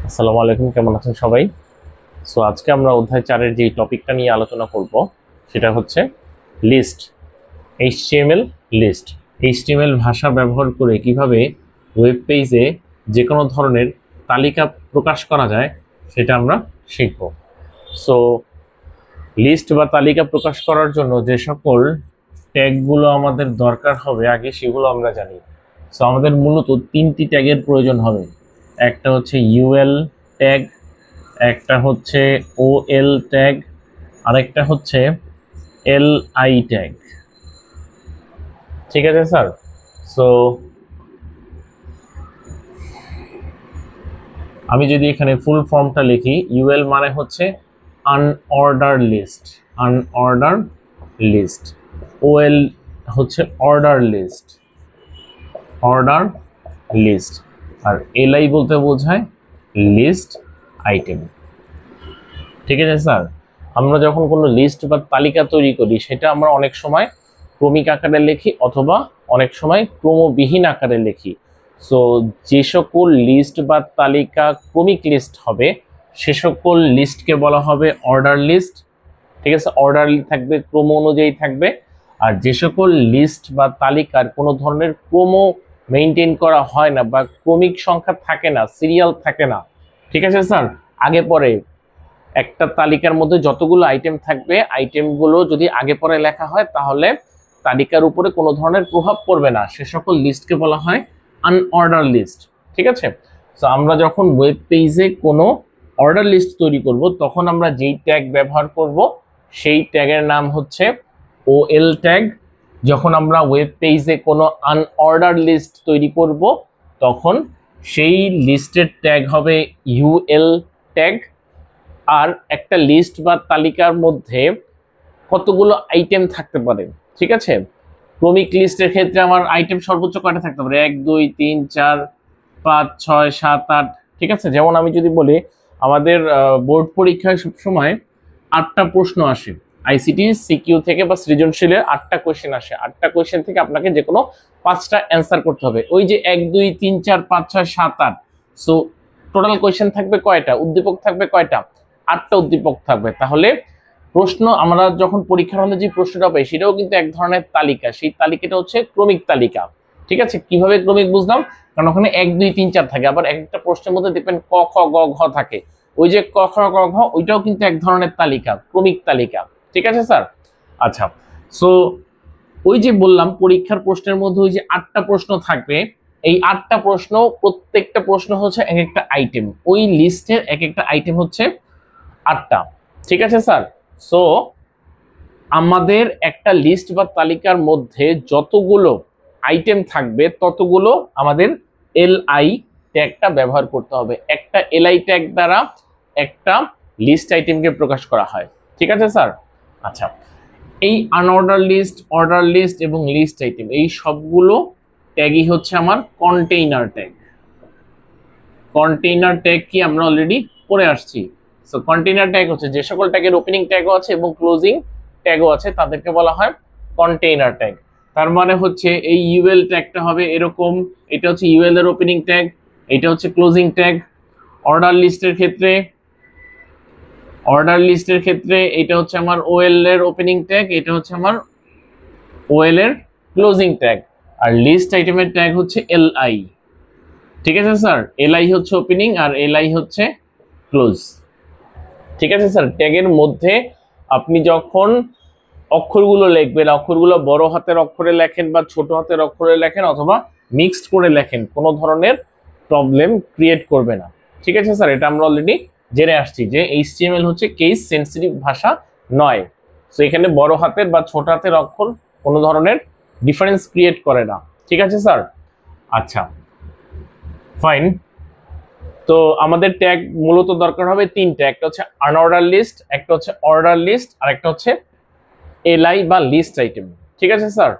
আসসালামু আলাইকুম, কেমন আছেন সবাই? সো আজকে আমরা অধ্যায় 4-এর যে টপিকটা নিয়ে আলোচনা করব সেটা হচ্ছে লিস্ট। HTML list. এইচটিএমএল ভাষা ব্যবহার করে কিভাবে ওয়েব পেজে যে কোনো ধরনের তালিকা প্রকাশ করা যায় সেটা আমরা শিখব। সো লিস্ট বা তালিকা প্রকাশ করার জন্য যে সকল ট্যাগগুলো আমাদের দরকার হবে আগে সেগুলো আমরা জানি। সো আমাদের মূলত 3টি ট্যাগের প্রয়োজন হবে। একটা হচ্ছে ইউএল ট্যাগ, একটা হচ্ছে ওএল ট্যাগ, আরেকটা হচ্ছে এলআই ট্যাগ। ঠিক আছে স্যার? সো আমি যদি এখানে ফুল ফর্মটা লিখি, ইউএল মানে হচ্ছে unorder list, unorder list. OL হচ্ছে অর্ডার লিস্ট, অর্ডার লিস্ট। আর এলআই বলতে বোঝায় লিস্ট আইটেম। ঠিক আছে স্যার? আমরা যখন কোনো লিস্ট বা তালিকা তৈরি করি সেটা আমরা অনেক সময় ক্রমিক আকারে লিখি অথবা অনেক সময় ক্রমবিহীন আকারে লিখি। সো যে সকল লিস্ট বা তালিকা ক্রমিক লিস্ট হবে সে সকল লিস্টকে বলা হবে অর্ডার লিস্ট। ঠিক আছে, অর্ডার থাকবে, ক্রম অনুযায়ী থাকবে। আর যে সকল লিস্ট বা তালিকার কোনো ধরনের ক্রম মেনটেন করা হয় না বা ক্রমিক সংখ্যা থাকে না, সিরিয়াল থাকে না, ঠিক আছে স্যার, আগে পরে একটা তালিকার মধ্যে যতগুলো আইটেম থাকবে আইটেমগুলো যদি আগে পরে লেখা হয় তাহলে তালিকার উপরে কোনো ধরনের প্রভাব পড়বে না, সে সকল লিস্টকে বলা হয় আনঅর্ডার লিস্ট। ঠিক আছে? তো আমরা যখন ওয়েব পেজে কোনো অর্ডার লিস্ট তৈরি করব তখন আমরা যেই ট্যাগ ব্যবহার করব সেই ট্যাগের নাম হচ্ছে ওএল ট্যাগ। যখন আমরা ওয়েব পেজে কোনো আনঅর্ডার লিস্ট তৈরি করব তখন সেই লিস্টের ট্যাগ হবে ইউএল ট্যাগ। আর একটা লিস্ট বা তালিকার মধ্যে কতগুলো আইটেম থাকতে পারে, ঠিক আছে? ক্রমিক লিস্টের ক্ষেত্রে আমার আইটেম সর্বোচ্চ কয়টা থাকতে পারে? 1 2 3 4 5 6 7 8। ঠিক আছে, যেমন আমি যদি বলি আমাদের বোর্ড পরীক্ষায় সবসময় 8টা প্রশ্ন আসে, আইসিটি সিকিউ থেকে বা সৃজনশীলের 8টা কোয়েশ্চেন আসে। 8টা কোয়েশ্চেন থেকে আপনাকে যে কোনো 5টা অ্যান্সার করতে হবে। ওই যে 1 2 3 4 5 6 7 8, সো টোটাল কোয়েশ্চেন থাকবে কয়টা? উদ্দীপক থাকবে কয়টা? 8টা উদ্দীপক থাকবে। তাহলে প্রশ্ন আমরা যখন পরীক্ষার হলে যে প্রশ্নটা পাই সেটাও কিন্তু এক ধরনের তালিকা, সেই তালিকাটা হচ্ছে ক্রমিক তালিকা। ঠিক আছে, কিভাবে ক্রমিক বুঝলাম? কারণ ওখানে 1 2 3 4 থাকে, আবার একটা প্রশ্নের মধ্যে দেখবেন ক খ গ ঘ থাকে। ওই যে ক খ গ ঘ ওইটাও কিন্তু এক ধরনের তালিকা, ক্রমিক তালিকা। ঠিক আছে স্যার? আচ্ছা, সো ওই যে বললাম পরীক্ষার প্রশ্নের মধ্যে ওই যে 8টা প্রশ্ন থাকবে, এই 8টা প্রশ্ন প্রত্যেকটা প্রশ্ন হচ্ছে এক একটা আইটেম, ওই লিস্টের এক একটা আইটেম হচ্ছে 8টা। ঠিক আছে স্যার? সো আমাদের একটা লিস্ট বা তালিকার মধ্যে যতগুলো আইটেম থাকবে ততগুলো আমাদের এলআই ট্যাগটা ব্যবহার করতে হবে। একটা এলআই ট্যাগ দ্বারা একটা লিস্ট আইটেমকে প্রকাশ করা হয়। ঠিক আছে স্যার? আচ্ছা, এই আনঅর্ডার লিস্ট, অর্ডার লিস্ট এবং লিস্ট আইটেম এই সবগুলো ট্যাগই হচ্ছে আমার কন্টেইনার ট্যাগ। কন্টেইনার ট্যাগ কি আমরা অলরেডি পড়ে আসছি। সো কন্টেইনার ট্যাগ হচ্ছে যে সকল ট্যাগের ওপেনিং ট্যাগও আছে এবং ক্লোজিং ট্যাগও আছে তাদেরকে বলা হয় কন্টেইনার ট্যাগ। তার মানে হচ্ছে এই ইউএল ট্যাগটা হবে এরকম, এটা হচ্ছে ইউএল এর ওপেনিং ট্যাগ, এটা হচ্ছে ক্লোজিং ট্যাগ। অর্ডার লিস্টের ক্ষেত্রে, অর্ডার লিস্টের ক্ষেত্রে এটা হচ্ছে আমার ওএল এর ওপেনিং ট্যাগ, এটা হচ্ছে আমার ওএল এর ক্লোজিং ট্যাগ। আর লিস্ট আইটেমের ট্যাগ হচ্ছে এলআই। ঠিক আছে স্যার? এলআই হচ্ছে ওপেনিং আর এলআই হচ্ছে ক্লোজ। ঠিক আছে স্যার? ট্যাগের মধ্যে আপনি যখন অক্ষরগুলো লিখবেন, অক্ষরগুলো বড় হাতের অক্ষরে লেখেন বা ছোট হাতের অক্ষরে লেখেন অথবা মিক্সড করে লেখেন, কোনো ধরনের প্রবলেম ক্রিয়েট করবে না। ঠিক আছে স্যার? এটা আমরা অলরেডি জেনে আসছি যে এইচটিএমএল হচ্ছে কেস সেন্সিটিভ ভাষা নয়। সো এখানে বড় হাতের বা ছোট হাতের অক্ষর কোনো ধরনের ডিফারেন্স ক্রিয়েট করে না। ঠিক আছে স্যার? আচ্ছা, ফাইন। তো আমাদের ট্যাগ মূলত দরকার হবে 3টা, একটা হচ্ছে আনঅর্ডার লিস্ট, একটা হচ্ছে অর্ডার লিস্ট আর একটা হচ্ছে এলআই বা লিস্ট আইটেম। ঠিক আছে স্যার?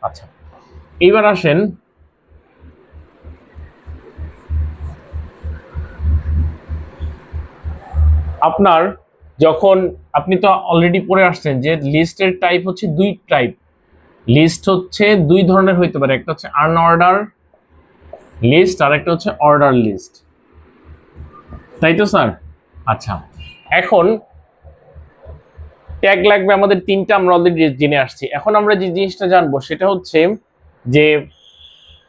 আচ্ছা, এইবার আসেন আপনার, যখন আপনি তো অলরেডি পড়ে আসছেন যে লিস্টের টাইপ হচ্ছে 2 টাইপ। লিস্ট হচ্ছে 2 ধরনের হইতে পারে, একটা হচ্ছে আনঅর্ডার লিস্ট আর একটা হচ্ছে অর্ডার লিস্ট। তাই তো স্যার? আচ্ছা, এখন ট্যাগ লাগবে আমাদের তিনটা, আমরা অলরেডি জেনে আসছি। এখন আমরা যে জিনিসটা জানবো সেটা হচ্ছে যে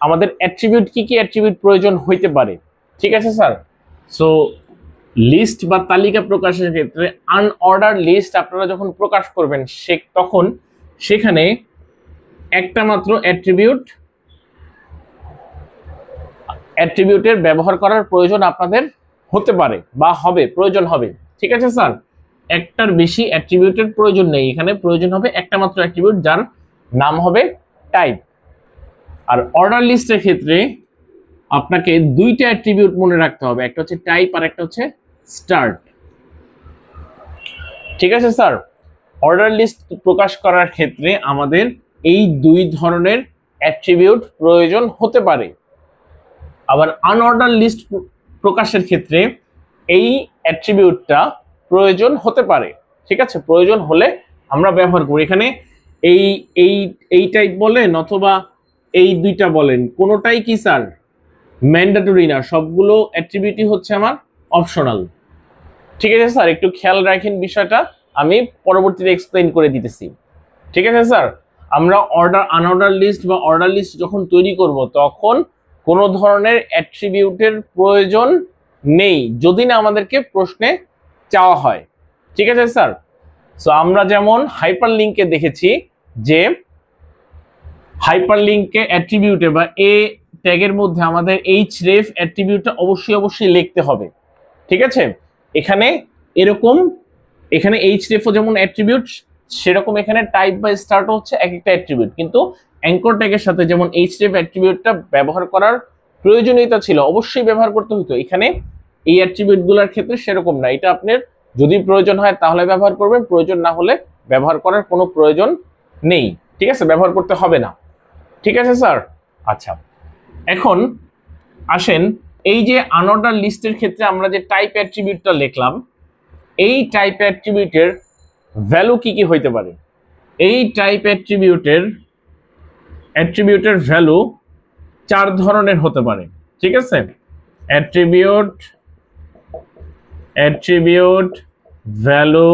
আমাদের অ্যাট্রিবিউট কি কি অ্যাট্রিবিউট প্রয়োজন হইতে পারে। ঠিক আছে স্যার? সো লিস্ট বা তালিকা প্রকাশের ক্ষেত্রে আনঅর্ডার লিস্ট আপনারা যখন প্রকাশ করবেন তখন সেখানে একটা মাত্র অ্যাট্রিবিউটের ব্যবহার করার প্রয়োজন আপনাদের হতে পারে বা হবে, প্রয়োজন হবে। ঠিক আছে স্যার? একটার বেশি অ্যাট্রিবিউটের প্রয়োজন নেই, এখানে প্রয়োজন হবে একটা মাত্র অ্যাট্রিবিউট, যার নাম হবে টাইপ। আর অর্ডার লিস্টের ক্ষেত্রে আপনাকে দুইটা অ্যাট্রিবিউট মনে রাখতে হবে, একটা হচ্ছে টাইপ আর একটা হচ্ছে স্টার্ট। ঠিক আছে স্যার? অর্ডার লিস্ট প্রকাশ করার ক্ষেত্রে আমাদের এই দুই ধরনের অ্যাট্রিবিউট প্রয়োজন হতে পারে। আবার আনঅর্ডার লিস্ট প্রকাশের ক্ষেত্রে এই অ্যাট্রিবিউটটা প্রয়োজন হতে পারে। ঠিক আছে? প্রয়োজন হলে আমরা ব্যবহার করি। এখানে এই এই এই টাইপ বলেন অথবা এই দুইটা বলেন, কোনোটাই কি স্যার ম্যান্ডেটরি না, সবগুলো অ্যাট্রিবিউটই হচ্ছে আমার অপশনাল। ঠিক আছে স্যার? একটু খেয়াল রাখেন বিষয়টা, আমি পরবর্তীতে এক্সপ্লেইন করে দিতেছি। ঠিক আছে স্যার? আমরা আনঅর্ডার লিস্ট বা অর্ডার লিস্ট যখন তৈরি করব তখন কোনো ধরনের অ্যাট্রিবিউটের প্রয়োজন নেই, যদি না আমাদেরকে প্রশ্নে চাওয়া হয়। ঠিক আছে স্যার? সো আমরা যেমন হাইপার লিঙ্কে দেখেছি যে হাইপার লিঙ্কে অ্যাট্রিবিউটে বা এ ট্যাগের মধ্যে আমাদের href অ্যাট্রিবিউটটা অবশ্যই লিখতে হবে। ঠিক আছে? এখানে এরকম, এখানে href যেমন অ্যাট্রিবিউট, সেরকম এখানে টাইপ বা স্টার্ট হচ্ছে এক একটা অ্যাট্রিবিউট। কিন্তু অ্যাঙ্কর ট্যাগের সাথে যেমন href অ্যাট্রিবিউটটা ব্যবহার করার প্রয়োজনীয়তা ছিল, অবশ্যই ব্যবহার করতে হতো, এখানে এই অ্যাট্রিবিউটগুলোর ক্ষেত্রে সেরকম না। এটা আপনার যদি প্রয়োজন হয় তাহলে ব্যবহার করবেন, প্রয়োজন না হলে ব্যবহার করার কোনো প্রয়োজন নেই। ঠিক আছে? ব্যবহার করতে হবে না। ঠিক আছে স্যার? আচ্ছা, এখন আসেন এই যে আনঅর্ডার লিস্টের ক্ষেত্রে আমরা যে টাইপ অ্যাট্রিবিউটটা লিখলাম, এই টাইপ অ্যাট্রিবিউটের ভ্যালু কি কি হইতে পারে। এই টাইপ অ্যাট্রিবিউটের ভ্যালু চার ধরনের হতে পারে। ঠিক আছে? অ্যাট্রিবিউট ভ্যালু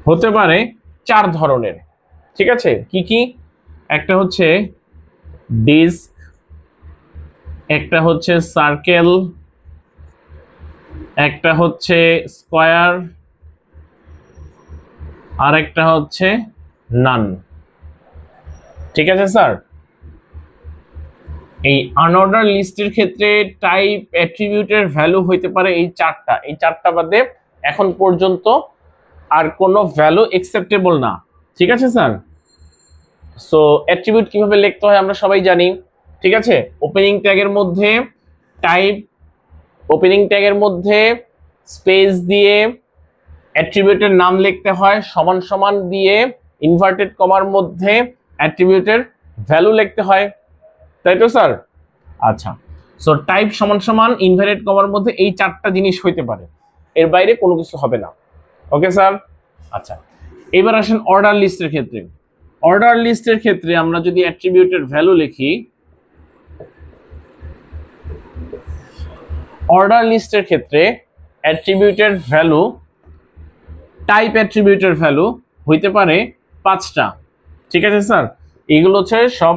হতে পারে চার ধরনের। ঠিক আছে? কি কি? একটা হচ্ছে ডিস্ক, একটা হচ্ছে সার্কেল, একটা হচ্ছে স্কয়ার, আর একটা হচ্ছে নান। ঠিক আছে স্যার? এই আনঅর্ডার লিস্টের ক্ষেত্রে টাইপ অ্যাট্রিবিউটের ভ্যালু হইতে পারে এই চারটা। এই চারটা বাদে এখন পর্যন্ত আর কোনো ভ্যালু অ্যাকসেপ্টেবল না। ঠিক আছে স্যার? সো অ্যাট্রিবিউট কিভাবে লিখতে হয় আমরা সবাই জানি। ঠিক আছে? ওপেনিং ট্যাগের মধ্যে স্পেস দিয়ে অ্যাট্রিবিউটের নাম লিখতে হয়, সমান সমান দিয়ে ইনভার্টেড কমার মধ্যে অ্যাট্রিবিউটের ভ্যালু লিখতে হয়। তাই তো স্যার? আচ্ছা, সো টাইপ সমান সমান ইনভার্টেড কমার মধ্যে এই চারটা জিনিস হইতে পারে, এর বাইরে কোনো কিছু হবে না। Okay sir? আচ্ছা, এবার আসেন অর্ডার লিস্টের ক্ষেত্রে। অর্ডার লিস্টের ক্ষেত্রে আমরা যদি অ্যাট্রিবিউটের ভ্যালু লিখি, অর্ডার লিস্টের ক্ষেত্রে অ্যাট্রিবিউটের ভ্যালু, টাইপ অ্যাট্রিবিউটের ভ্যালু হইতে পারে পাঁচটা। ঠিক আছে স্যার? এগুলো হচ্ছে সব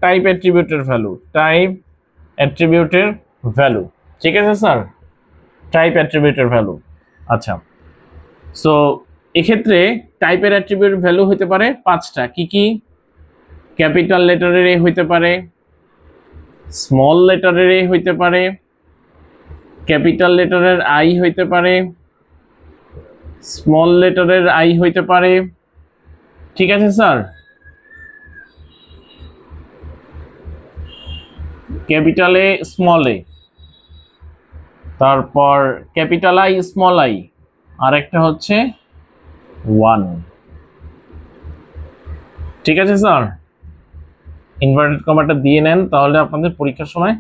টাইপ অ্যাট্রিবিউটের ভ্যালু, টাইপ অ্যাট্রিবিউটের ভ্যালু। ঠিক আছে স্যার? টাইপ অ্যাট্রিবিউটের ভ্যালু। আচ্ছা, সো এক্ষেত্রে টাইপের অ্যাট্রিবিউট ভ্যালু হইতে পারে পাঁচটা। কি কি? ক্যাপিটাল লেটারের এ হইতে পারে, স্মল লেটারের এ হইতে পারে, ক্যাপিটাল লেটারের আই হইতে পারে, স্মল লেটারের আই হইতে পারে। ঠিক আছে স্যার? ক্যাপিটালে স্মল এ, তারপর ক্যাপিটাল আই স্মল আই, আর একটা হচ্ছে 1। ঠিক আছে স্যার? ইনভার্টেড কমাটা দিয়ে নেন, তাহলে আপনাদের পরীক্ষার সময়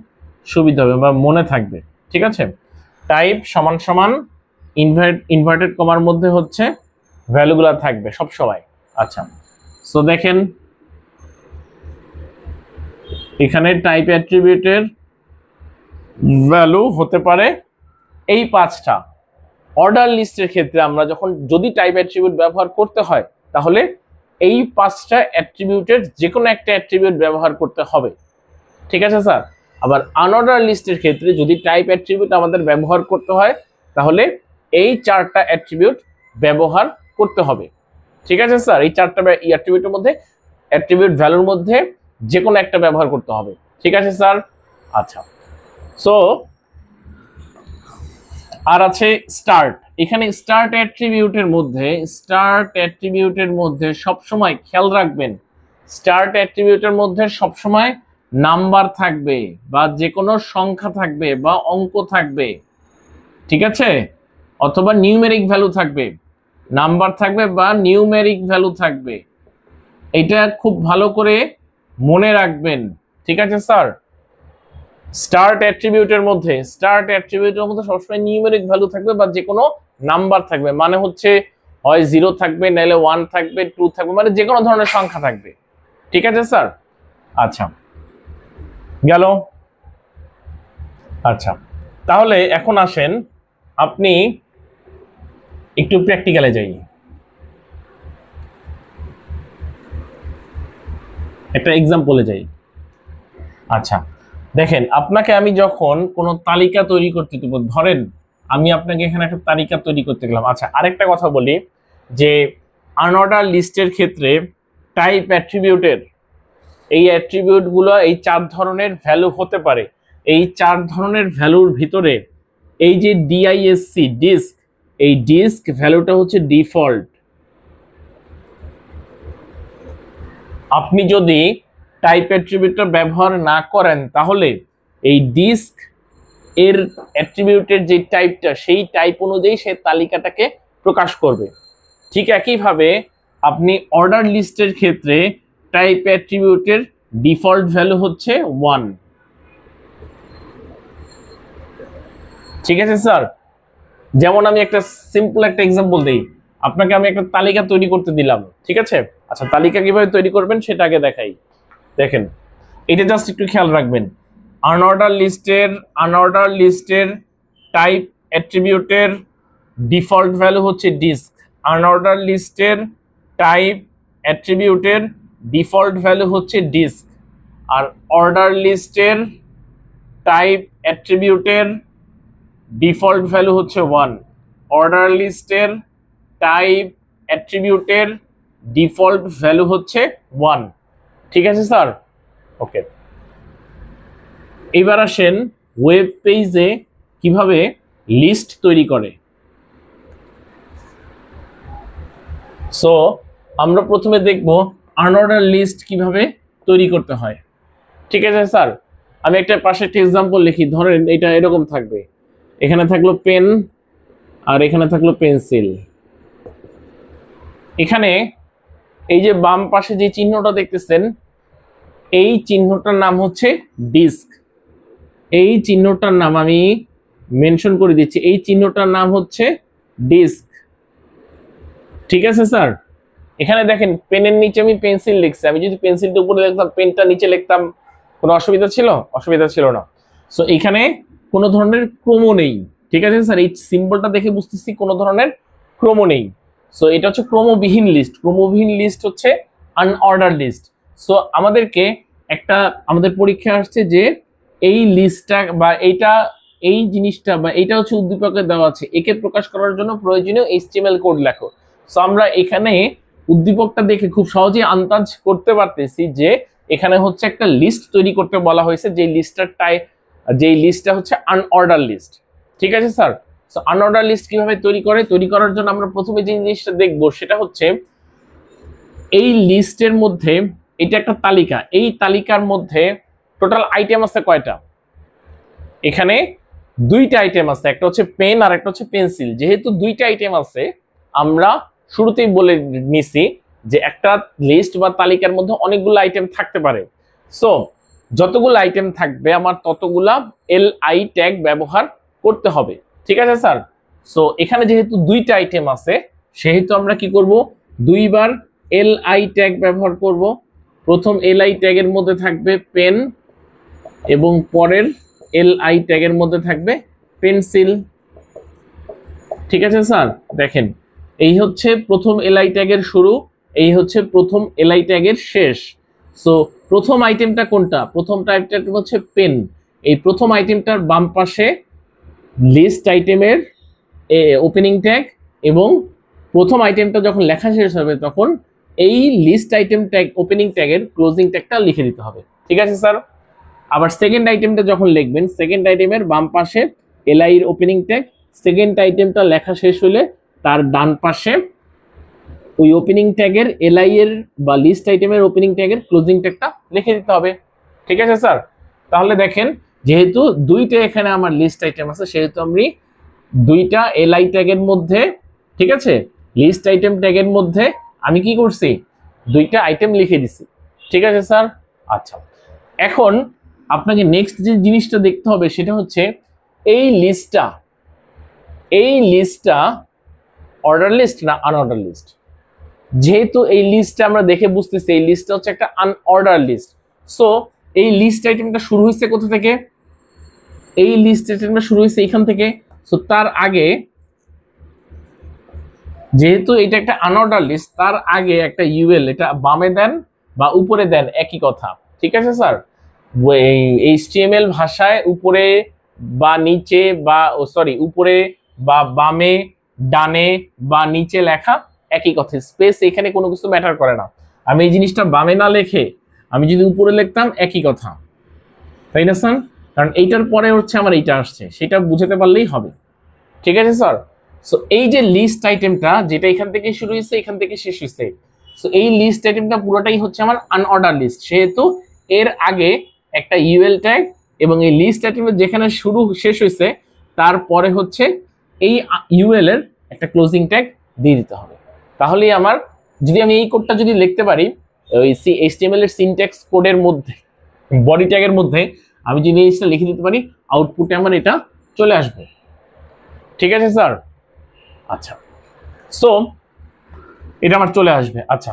সুবিধা হবে বা মনে থাকবে। ঠিক আছে? টাইপ সমান সমান ইনভার্টেড কমার মধ্যে হচ্ছে ভ্যালুগুলো থাকবে সব সময়। আচ্ছা, সো দেখেন এখানে টাইপ অ্যাট্রিবিউটের ভ্যালু হতে পারে এই 5টা অর্ডার লিস্টের ক্ষেত্রে আমরা যখন যদি টাইপ অ্যাট্রিবিউট ব্যবহার করতে হয় তাহলে এই 5টা অ্যাট্রিবিউটের যে কোনো একটা অ্যাট্রিবিউট ব্যবহার করতে হবে, ঠিক আছে স্যার। আবার আনঅর্ডার লিস্টের ক্ষেত্রে যদি টাইপ অ্যাট্রিবিউট আমাদের ব্যবহার করতে হয় তাহলে এই 4টা অ্যাট্রিবিউট ব্যবহার করতে হবে, ঠিক আছে স্যার। এই 4টা অ্যাট্রিবিউটের মধ্যে অ্যাট্রিবিউট ভ্যালুর মধ্যে যে কোনো একটা ব্যবহার করতে হবে, ঠিক আছে স্যার। আচ্ছা, সো আর আছে স্টার্ট। এখানে স্টার্ট অ্যাট্রিবিউটের মধ্যে সবসময় খেয়াল রাখবেন, স্টার্ট অ্যাট্রিবিউটের মধ্যে সবসময় নাম্বার থাকবে বা যে কোনো সংখ্যা থাকবে বা অঙ্ক থাকবে, ঠিক আছে, অথবা নিউমেরিক ভ্যালু থাকবে, নাম্বার থাকবে বা নিউমেরিক ভ্যালু থাকবে। এটা খুব ভালো করে মনে রাখবেন, ঠিক আছে স্যার। স্টার্ট অ্যাট্রিবিউটের মধ্যে সবসময় নিউমেরিক ভ্যালু থাকবে বা যে কোনো নাম্বার থাকবে, মানে হচ্ছে হয় 0 থাকবে, নাহলে 1 থাকবে, 2 থাকবে, মানে যে কোনো ধরনের সংখ্যা থাকবে, ঠিক আছে স্যার। আচ্ছা, গেল। আচ্ছা, তাহলে এখন আসেন আপনি একটু প্র্যাকটিক্যালে যাই, একটা এক্সাম্পলে যাই। আচ্ছা, দেখেন আপনাকে আমি যখন কোনো তালিকা তৈরি করতে দেব, ধরেন আমি আপনাকে এখানে একটা তালিকা তৈরি করতে গেলাম। আচ্ছা, আরেকটা কথা বলি যে আনঅর্ডার লিস্টের ক্ষেত্রে টাইপ অ্যাট্রিবিউটের এই অ্যাট্রিবিউটগুলো এই 4 ধরনের ভ্যালু হতে পারে। এই 4 ধরনের ভ্যালুর ভিতরে এই যে ডিআইএসসি ডিস্ক, এই ডিস্ক ভ্যালুটা হচ্ছে ডিফল্ট। আপনি যদি টাইপ অ্যাট্রিবিউটটা ব্যবহার না করেন তাহলে এই ডিস্ক এর অ্যাট্রিবিউটের যে টাইপটা সেই টাইপ অনুযায়ী সে তালিকাটাকে প্রকাশ করবে। ঠিক একইভাবে আপনি অর্ডার লিস্টের ক্ষেত্রে টাইপ অ্যাট্রিবিউটের ডিফল্ট ভ্যালু হচ্ছে 1, ঠিক আছে স্যার। যেমন আমি একটা সিম্পল একটা এক্সাম্পল দেই, আপনাকে আমি একটা তালিকা তৈরি করতে দিলাম, ঠিক আছে। আচ্ছা, তালিকা কিভাবে তৈরি করবেন সেটা আগে দেখাই। দেখেন, এটা জাস্ট একটু খেয়াল রাখবেন। আনঅর্ডার লিস্টের টাইপ অ্যাট্রিবিউটের ডিফল্ট ভ্যালু হচ্ছে ডিস্ক। আনঅর্ডার লিস্টের টাইপ অ্যাট্রিবিউটের ডিফল্ট ভ্যালু হচ্ছে ডিস্ক। আর অর্ডার লিস্টের টাইপ অ্যাট্রিবিউটের ডিফল্ট ভ্যালু হচ্ছে 1। অর্ডার লিস্টের টাইপ অ্যাট্রিবিউটের ডিফল্ট ভ্যালু হচ্ছে 1, ঠিক আছে স্যার। ওকে, এবার আসেন ওয়েব পেজে কিভাবে লিস্ট তৈরি করে। সো আমরা প্রথমে দেখব আনঅর্ডার লিস্ট কিভাবে তৈরি করতে হয়, ঠিক আছে স্যার। আমি একটা পাশে একটা এক্সাম্পল লিখি। ধরেন এটা এরকম থাকবে, এখানে থাকলো পেন আর এখানে থাকলো পেন্সিল। এখানে এই যে বাম পাশে যে চিহ্নটা দেখতেছেন এই চিহ্নটার নাম হচ্ছে ডিস্ক। এই চিহ্নটার নাম আমি মেনশন করে দিচ্ছি, এই চিহ্নটার নাম হচ্ছে ডিস্ক, ঠিক আছে স্যার। এখানে দেখেন পেনের নিচে আমি পেন্সিল লিখছি, আমি যদি পেন্সিলটা উপরে লিখতাম পেনটা নিচে লিখতাম কোনো অসুবিধা ছিল? অসুবিধা ছিল না। সো এখানে কোনো ধরনের ক্রম নেই, ঠিক আছে স্যার। এই সিম্বলটা দেখে বুঝতেছি কোনো ধরনের ক্রম নেই। সো এটা হচ্ছে ক্রমবিহীন লিস্ট। ক্রমবিহীন লিস্ট হচ্ছে আনঅর্ডার লিস্ট। সো আমাদেরকে একটা আমাদের পরীক্ষা আসছে যে এই লিস্টটা বা এইটা এই জিনিসটা বা এইটা হচ্ছে উদ্দীপকে দেওয়া আছে, একে প্রকাশ করার জন্য প্রয়োজনীয় HTML কোড লেখো। সো আমরা এখানে উদ্দীপকটা দেখে খুব সহজেই আন্দাজ করতে পারতেছি যে এখানে হচ্ছে একটা লিস্ট তৈরি করতে বলা হয়েছে, যে লিস্টটা হচ্ছে আনঅর্ডার লিস্ট, ঠিক আছে স্যার। সো আনঅর্ডার লিস্ট কিভাবে তৈরি করার জন্য আমরা প্রথমে যে জিনিসটা দেখব সেটা হচ্ছে এই লিস্টের মধ্যে এটা একটা তালিকা, এই তালিকার মধ্যে টোটাল আইটেম আছে কয়টা? এখানে 2টা আইটেম আছে, একটা হচ্ছে পেন আর একটা হচ্ছে পেন্সিল। যেহেতু 2টা আইটেম আছে আমরা শুরুতেই বলে নিছি যে একটা লিস্ট বা তালিকার মধ্যে অনেকগুলো আইটেম থাকতে পারে। সো যতগুলো আইটেম থাকবে আমার ততগুলা LI ট্যাগ ব্যবহার করতে হবে, ঠিক আছে স্যার। সো এখানে যেহেতু 2টা আইটেম আছে সেহেতু আমরা কি করব, 2বার LI ট্যাগ ব্যবহার করব। প্রথম LI ট্যাগের মধ্যে থাকবে পেন এবং পরের LI ট্যাগের মধ্যে থাকবে পেন্সিল, ঠিক আছে স্যার, দেখেন এই হচ্ছে প্রথম এলআই ট্যাগের শুরু, এই হচ্ছে প্রথম এলআই ট্যাগের শেষ। সো প্রথম আইটেমটা কোনটা? প্রথম আইটেমটা হচ্ছে পেন। এই প্রথম আইটেমটার বাম পাশে লিস্ট আইটেমের ওপেনিং ট্যাগ, এবং প্রথম আইটেমটা যখন লেখা শেষ হবে তখন এই লিস্ট আইটেম ট্যাগ ওপেনিং ট্যাগের ক্লোজিং ট্যাগটা লিখে দিতে হবে। ঠিক আছে স্যার। আবার সেকেন্ড আইটেমটা যখন লিখবেন, সেকেন্ড আইটেমের বাম পাশে এলআই এর ওপেনিং ট্যাগ, সেকেন্ড আইটেমটা লেখা শেষ হলে তার ডান পাশে ওই ওপেনিং ট্যাগের এলআই এর বা লিস্ট আইটেমের ওপেনিং ট্যাগের ক্লোজিং ট্যাগটা লিখে দিতে হবে। ঠিক আছে স্যার। তাহলে দেখেন যেহেতু দুইটা এখানে আমার লিস্ট আইটেম আছে, সেহেতু আমি দুইটা এলআই ট্যাগের মধ্যে, ঠিক আছে, লিস্ট আইটেম ট্যাগের মধ্যে আমি কি করছি, দুইটা আইটেম লিখে দিছি। ঠিক আছে স্যার। আচ্ছা, এখন আপনাকে নেক্সট যে জিনিসটা দেখতে হবে সেটা হচ্ছে এই লিস্টটা অর্ডার লিস্ট না আনঅর্ডার লিস্ট। যেহেতু এই লিস্টটা আমরা দেখে বুঝতেছি এই লিস্টটা হচ্ছে একটা আনঅর্ডার লিস্ট, সো এই লিস্ট আইটেমটা শুরু হয়েছে কোথা থেকে? এই লিস্ট আইটেমটা শুরু হয়েছে এখান থেকে। সো তার আগে, যেহেতু এটা একটা আনঅর্ডার লিস্ট, তার আগে একটা ইউএল এটা বামে দেন বা উপরে দেন, একই কথা। ঠিক আছে স্যার। এইচটিএমএল ভাষায় উপরে বা নিচে বা উপরে বা বামে, ডানে বা নিচে লেখা একই কথা, স্পেস এখানে কোনো কিছু ম্যাটার করে না। আমি এই জিনিসটা বামে না লিখে আমি যদি উপরে লিখতাম একই কথা, তাই না স্যার? কারণ এইটার পরে হচ্ছে আমার এইটা আসছে, সেটা বুঝতে পারলেই হবে। ঠিক আছে স্যার। সো এই যে লিস্ট আইটেমটা যেটা এখান থেকে শুরু হয়েছে এখান থেকে শেষ হয়েছে, সো এই লিস্ট আইটেমটা পুরোটাই হচ্ছে আমার আনঅর্ডার লিস্ট, সেহেতু এর আগে একটা ইউএল ট্যাগ এবং এই লিস্ট আইটেমের যেখানে শুরু শেষ হয়েছে তারপরে হচ্ছে এই ইউএল এর একটা ক্লোজিং ট্যাগ দিয়ে দিতে হবে। তাহলেই আমার, যদি আমি এই কোডটা যদি লিখতে পারি ওই এইচটিএমএল এর সিনট্যাক্স কোডের মধ্যে, বডি ট্যাগের মধ্যে আমি যদি জিনিসটা লিখে দিতে পারি, আউটপুটে আমার এটা চলে আসবে। ঠিক আছে স্যার। আচ্ছা, সো এটা আমার চলে আসবে। আচ্ছা,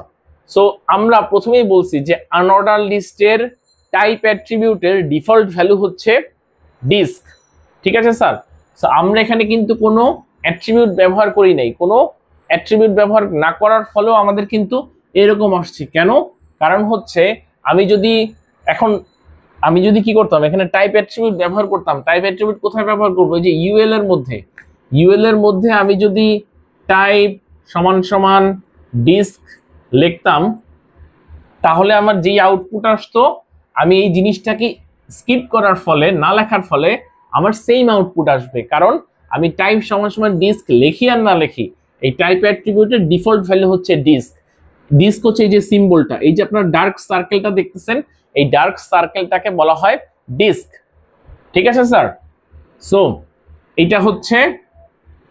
সো আমরা প্রথমেই বলছি যে আনঅর্ডার লিস্টের টাইপ অ্যাট্রিবিউটের ডিফল্ট ভ্যালু হচ্ছে ডিস্ক। ঠিক আছে স্যার। সো আমরা এখানে কিন্তু কোনো অ্যাট্রিবিউট ব্যবহার করি নাই, কোনো অ্যাট্রিবিউট ব্যবহার না করার ফলেও আমাদের কিন্তু এরকম আসছে। কেন? কারণ হচ্ছে আমি যদি কি করতাম, এখানে টাইপ অ্যাট্রিবিউট ব্যবহার করতাম। টাইপ অ্যাট্রিবিউট কোথায় ব্যবহার করবো? যে ইউএল এর মধ্যে। ইউএল এর মধ্যে আমি যদি টাইপ সমান সমান ডিস্ক লিখতাম, তাহলে আমার যেই আউটপুট আসতো, আমি এই জিনিসটাকে স্কিপ করার ফলে, না লেখার ফলে আমার সেম আউটপুট আসবে। কারণ আমি টাইপ সমান সমান ডিস্ক লিখি আর না লিখি, এই টাইপ অ্যাট্রিবিউটের ডিফল্ট ভ্যালু হচ্ছে ডিস্ক। ডিস্ক হচ্ছে এই যে সিম্বলটা, এই যে আপনার ডার্ক সার্কেলটা দেখতেছেন, এই ডার্ক সার্কেলটাকে বলা হয় ডিস্ক। ঠিক আছে স্যার। সো এটা হচ্ছে,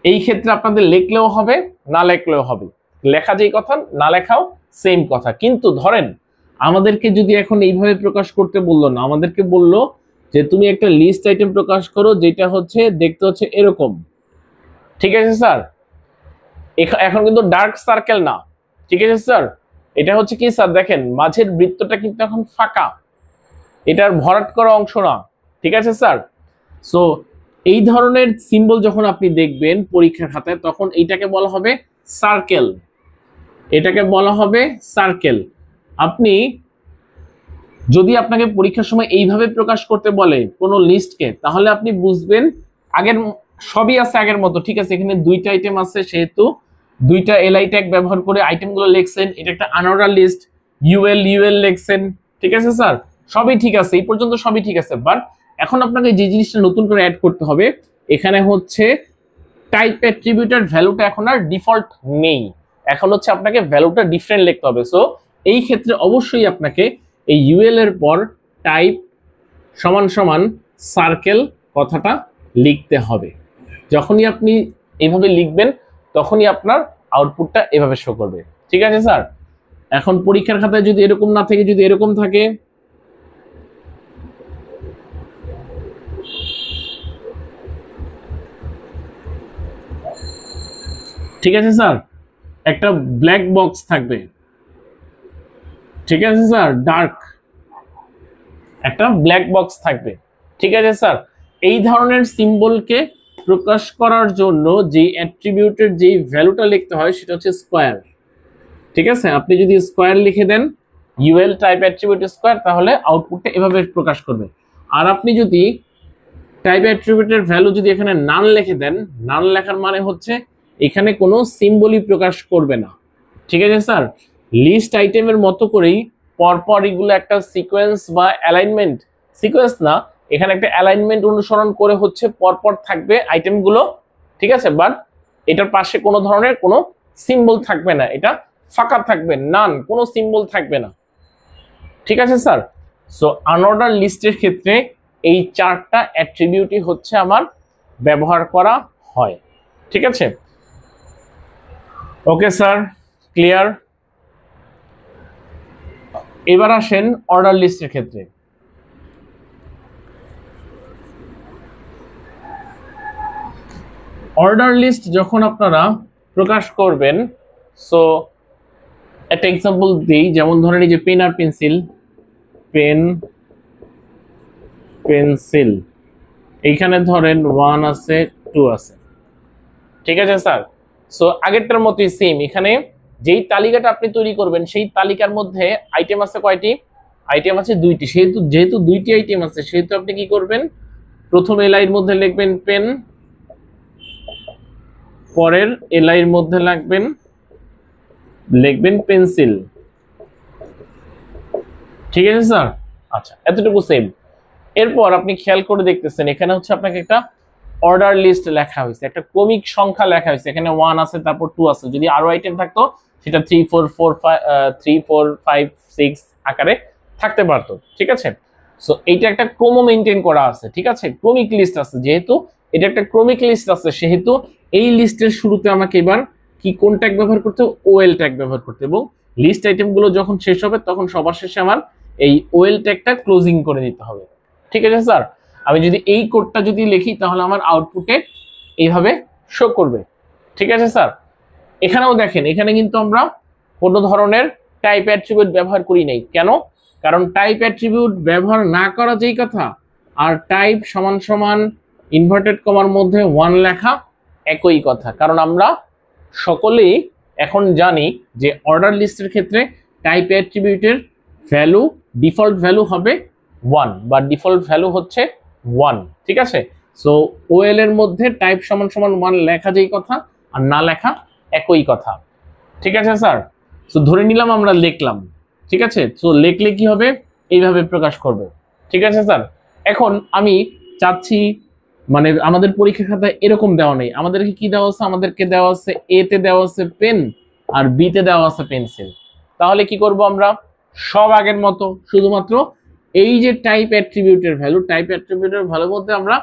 এই ক্ষেত্রে আপনাদের লিখলেও হবে না লিখলেও হবে, লেখা যেই কথা না লেখাও সেম কথা। কিন্তু ধরেন আমাদেরকে যদি এখন এইভাবে প্রকাশ করতে বললো না, আমাদেরকে বললো যে তুমি একটা লিস্ট আইটেম প্রকাশ করো যেটা হচ্ছে দেখতে হচ্ছে এরকম। ঠিক আছে স্যার। এখন কিন্তু ডার্ক সার্কেল না। ঠিক আছে স্যার। এটা হচ্ছে কি স্যার, দেখেন মাঝের বৃত্তটা কিন্তু এখন ফাঁকা, এটার ভরাট করা অংশ না। ঠিক আছে স্যার। সো এই ধরনের সিম্বল যখন আপনি দেখবেন পরীক্ষার খাতায়, তখন এইটাকে বলা হবে সার্কেল। এটাকে বলা হবে সার্কেল। আপনি যদি আপনাকে পরীক্ষার সময় এইভাবে প্রকাশ করতে বলে কোনো লিস্টকে, তাহলে আপনি বুঝবেন আগের সবই আছে আগের মতো। ঠিক আছে, এখানে দুইটা আইটেম আছে, সেহেতু দুইটা এলআই ট্যাগ ব্যবহার করে আইটেমগুলো লিখছেন। এটা একটা আনঅর্ডার লিস্ট, ইউএল লিখছেন। ঠিক আছে স্যার, সবই ঠিক আছে, এই পর্যন্ত সবই ঠিক আছে। বাট এখন আপনাকে যে জিনিসটা নতুন করে অ্যাড করতে হবে, এখানে হচ্ছে টাইপ অ্যাট্রিবিউটের ভ্যালুটা এখন আর ডিফল্ট নেই, এখন হচ্ছে আপনাকে ভ্যালুটা ডিফারেন্ট লিখতে হবে। সো এই ক্ষেত্রে অবশ্যই আপনাকে এই ইউএল এর পর টাইপ সমান সমান সার্কেল কথাটা লিখতে হবে। যখনই আপনি এইভাবে লিখবেন তখনই আপনার আউটপুটটা এভাবে শো করবে। ঠিক আছে স্যার। এখন পরীক্ষার খাতায় যদি এরকম না থাকে, যদি এরকম থাকে, ঠিক আছে স্যার, একটা ব্ল্যাক বক্স থাকবে। ঠিক আছে স্যার, ডার্ক একটা ব্ল্যাক বক্স থাকবে। ঠিক আছে স্যার। এই ধরনের সিম্বলকে প্রকাশ করার জন্য যে অ্যাট্রিবিউটের যে ভ্যালুটা লিখতে হয় সেটা হচ্ছে স্কোয়ার। ঠিক আছে, আপনি যদি স্কোয়ার লিখে দেন ইউএল টাইপ অ্যাট্রিবিউট স্কোয়ার, তাহলে আউটপুটটা এভাবে প্রকাশ করবে। আর আপনি যদি টাইপ অ্যাট্রিবিউটের ভ্যালু যদি এখানে নান লিখে দেন, নান লেখার মানে হচ্ছে এখানে কোনো সিম্বলই প্রকাশ করবে না। ঠিক আছে স্যার, লিস্ট আইটেমের মতো করেই পরপর এগুলো একটা সিকোয়েন্স বা অ্যালাইনমেন্ট, সিকোয়েন্স না, এখানে একটা অ্যালাইনমেন্ট অনুসরণ করে হচ্ছে পরপর থাকবে আইটেমগুলো। ঠিক আছে, বাট এটার পাশে কোনো ধরনের কোনো সিম্বল থাকবে না, এটা ফাঁকা থাকবে, নান, কোনো সিম্বল থাকবে না। ঠিক আছে স্যার, সো আনঅর্ডার লিস্টের ক্ষেত্রে এই চারটা অ্যাট্রিবিউটই হচ্ছে আমার ব্যবহার করা হয়। ঠিক আছে, ওকে স্যার, ক্লিয়ার। এবার আসেন অর্ডার লিস্টের ক্ষেত্রে। অর্ডার লিস্ট যখন আপনারা প্রকাশ করবেন, সো একটা এক্সাম্পল দিই, যেমন ধরেন এই যে পেন আর পেন্সিল, পেন পেন্সিল, এইখানে ধরেন 1 আছে 2 আছে। ঠিক আছে স্যার, সো আগেরটার মতোই সেম, এখানে যেই তালিকাটা আপনি তৈরি করবেন সেই তালিকার মধ্যে আইটেম আছে কয়টি? আইটেম আছে 2টি। যেহেতু 2টি আইটেম আছে সেহেতু আপনি কি করবেন, প্রথম এলআইয়ের মধ্যে লিখবেন পেন, পরের এলআইয়ের মধ্যে লিখবেন পেন্সিল। ঠিক আছে স্যার, আচ্ছা এতটুকু সেম। এরপর আপনি খেয়াল করে দেখতেছেন এখানে হচ্ছে আপনাকে একটা অর্ডার লিস্ট লেখা হয়েছে, একটা ক্রমিক সংখ্যা লেখা হয়েছে, এখানে 1 আছে, তারপর 2 আছে। যদি আরো আইটেম থাকতো সেটা 3 4 5 6 আকারে থাকতে পারতো। ঠিক আছে, সো এইটা একটা ক্রম মেনটেন করা আছে। ঠিক আছে, ক্রমিক লিস্ট আছে, যেহেতু এটা একটা ক্রমিক লিস্ট আছে সেহেতু এই লিস্টের শুরুতে আমাকে এবার কি কোন ট্যাগ ব্যবহার করতে হবে? ওএল ট্যাগ ব্যবহার করতে, এবং লিস্ট আইটেমগুলো যখন শেষ হবে তখন সবার শেষে আমার এই ওএল ট্যাগটা ক্লোজিং করে দিতে হবে। ঠিক আছে স্যার, আমি যদি এই কোডটা যদি লিখি তাহলে আমার আউটপুটে এইভাবে শো করবে। ঠিক আছে স্যার, এখানেও দেখেন এখানে কিন্তু আমরা কোনো ধরনের টাইপ অ্যাট্রিবিউট ব্যবহার করি নাই। কেন? কারণ টাইপ অ্যাট্রিবিউট ব্যবহার না করা যেই কথা, আর টাইপ সমান সমান ইনভার্টেড কমার মধ্যে 1 লেখা একই কথা। কারণ আমরা সকলেই এখন জানি যে অর্ডার লিস্টের ক্ষেত্রে টাইপ অ্যাট্রিবিউটের ভ্যালু, ডিফল্ট ভ্যালু হবে 1 বা ডিফল্ট ভ্যালু হচ্ছে 1। ঠিক আছে, সো ওএল এর মধ্যে টাইপ সমান সমান 1 লেখা যেই কথা আর না লেখা একই কথা। ঠিক আছে স্যার, সো ধরে নিলাম আমরা লিখলাম। ঠিক আছে, সো লিখলে কি হবে? এইভাবে প্রকাশ করবে। ঠিক আছে স্যার, এখন আমি চাচ্ছি, মানে আমাদের পরীক্ষা খাতায় এরকম দেওয়া নেই, আমাদেরকে কি দেওয়া আছে? আমাদেরকে দেওয়া আছে এ তে দেওয়া আছে পেন আর বি তে দেওয়া আছে পেন্সিল। তাহলে কি করব আমরা? সব আগের মতো, শুধুমাত্র এই যে টাইপ অ্যাট্রিবিউটের ভ্যালু, টাইপ অ্যাট্রিবিউটের ভ্যালুর মধ্যে আমরা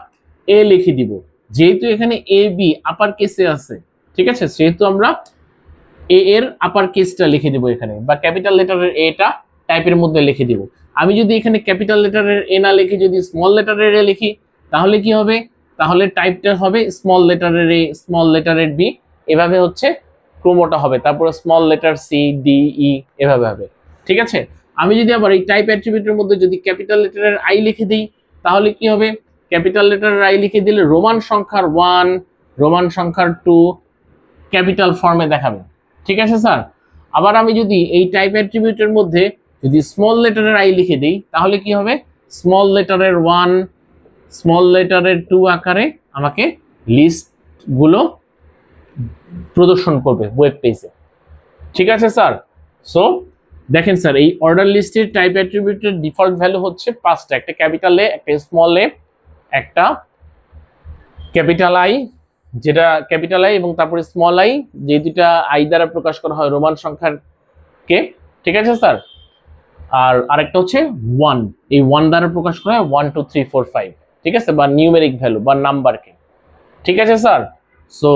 এ লিখে দিব। যেহেতু এখানে এ বি আপার কেসে আছে, ঠিক আছে, সেহেতু আমরা এ এর আপার কেসটা লিখে দিব এখানে, বা ক্যাপিটাল লেটারের এটা টাইপের মধ্যে লিখে দিব। আমি যদি এখানে ক্যাপিটাল লেটারের এ না লিখে যদি স্মল লেটারের এ লিখি তাহলে কি হবে? তাহলে টাইপটা হবে স্মল লেটারের এ, স্মল লেটারের বি, এভাবে হচ্ছে ক্রমটা হবে। তারপরে small letter C D E এভাবে হবে। ঠিক আছে, আমি যদি আবার এই টাইপ অ্যাট্রিবিউটের মধ্যে যদি ক্যাপিটাল লেটারের আই লিখে দিই তাহলে কি হবে? ক্যাপিটাল লেটারের আই লিখে দিলে রোমান সংখ্যার 1, রোমান সংখ্যার 2 ক্যাপিটাল ফর্মে দেখাবে। ঠিক আছে স্যার, আবার আমি যদি এই টাইপ অ্যাট্রিবিউটের মধ্যে যদি স্মল লেটারের আই লিখে দিই তাহলে কি হবে? স্মল লেটারের 1, স্মল লেটারের 2 আকারে আমাকে লিস্টগুলো প্রদর্শন করবে ওয়েব পেজে। ঠিক আছে স্যার, সো দেখেন স্যার, এই অর্ডার লিস্টের টাইপ অ্যাট্রিবিউটের ডিফল্ট ভ্যালু হচ্ছে 5টা, একটা ক্যাপিটাল এ, একটা স্মল এ, একটা ক্যাপিটাল আই, যেটা ক্যাপিটাল আই, এবং তারপরে স্মল আই, যে দুটা আই দ্বারা প্রকাশ করা হয় রোমান সংখ্যার কে। ঠিক আছে স্যার, আর আরেকটা হচ্ছে 1, এই 1 দ্বারা প্রকাশ করা হয় 1 2 3 4 5। ঠিক আছে, বা নিউমেরিক ভ্যালু বা নাম্বারকে। ঠিক আছে স্যার, সো